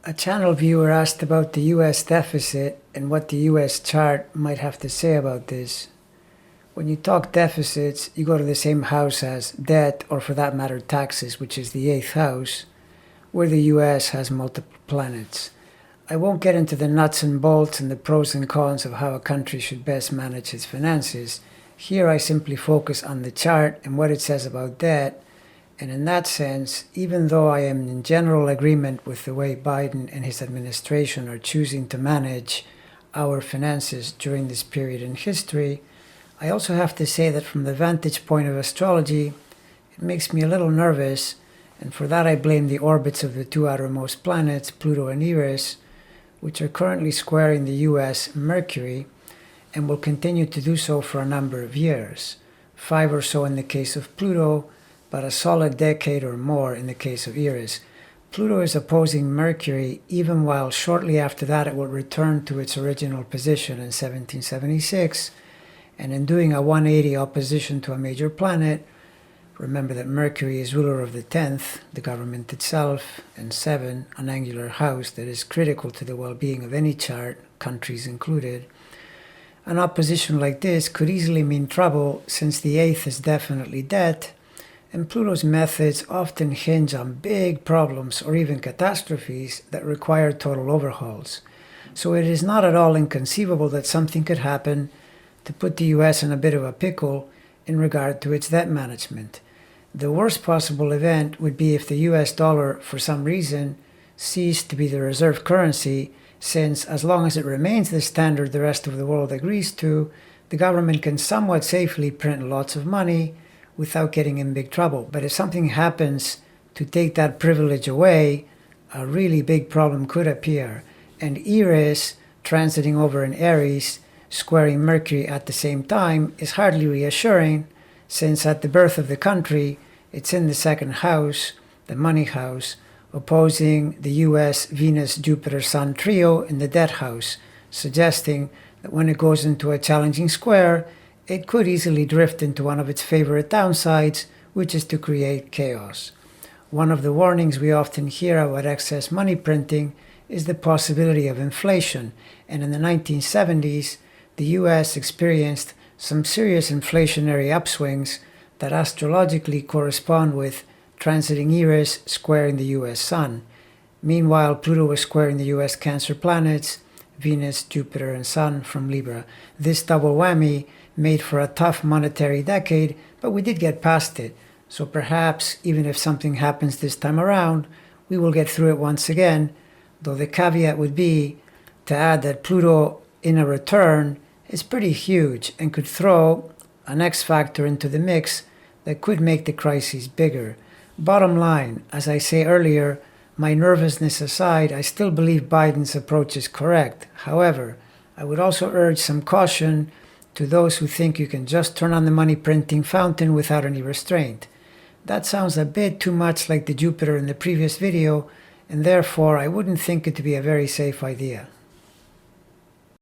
A channel viewer asked about the US deficit and what the US chart might have to say about this. When you talk deficits, you go to the same house as debt, or for that matter taxes, which is the 8th house, where the US has multiple planets. I won't get into the nuts and bolts and the pros and cons of how a country should best manage its finances. Here I simply focus on the chart and what it says about debt. And in that sense, even though I am in general agreement with the way Biden and his administration are choosing to manage our finances during this period in history, I also have to say that from the vantage point of astrology, it makes me a little nervous, and for that I blame the orbits of the two outermost planets, Pluto and Eris, which are currently squaring the US Mercury, and will continue to do so for a number of years, 5 or so in the case of Pluto, but a solid decade or more in the case of Eris. Pluto is opposing Mercury even while shortly after that it will return to its original position in 1776, and in doing a 180 opposition to a major planet, remember that Mercury is ruler of the 10th, the government itself, and 7, an angular house that is critical to the well-being of any chart, countries included. An opposition like this could easily mean trouble, since the 8th is definitely debt, and Pluto's methods often hinge on big problems or even catastrophes that require total overhauls. So it is not at all inconceivable that something could happen to put the US in a bit of a pickle in regard to its debt management. The worst possible event would be if the US dollar, for some reason, ceased to be the reserve currency, since as long as it remains the standard the rest of the world agrees to, the government can somewhat safely print lots of money without getting in big trouble. But if something happens to take that privilege away, a really big problem could appear. And Eris, transiting over in Aries, squaring Mercury at the same time, is hardly reassuring, since at the birth of the country, it's in the 2nd house, the money house, opposing the US Venus-Jupiter-Sun trio in the debt house, suggesting that when it goes into a challenging square, it could easily drift into one of its favorite downsides, which is to create chaos. One of the warnings we often hear about excess money printing is the possibility of inflation, and in the 1970s, the US experienced some serious inflationary upswings that astrologically correspond with transiting Eris squaring the US Sun. Meanwhile, Pluto was squaring the US Cancer planets, Venus, Jupiter, and Sun from Libra. This double whammy made for a tough monetary decade, but we did get past it. So perhaps, even if something happens this time around, we will get through it once again, though the caveat would be to add that Pluto in a return is pretty huge and could throw an X factor into the mix that could make the crises bigger. Bottom line, as I say earlier, my nervousness aside, I still believe Biden's approach is correct. However, I would also urge some caution to those who think you can just turn on the money printing fountain without any restraint. That sounds a bit too much like the Jupiter in the previous video, and therefore I wouldn't think it to be a very safe idea.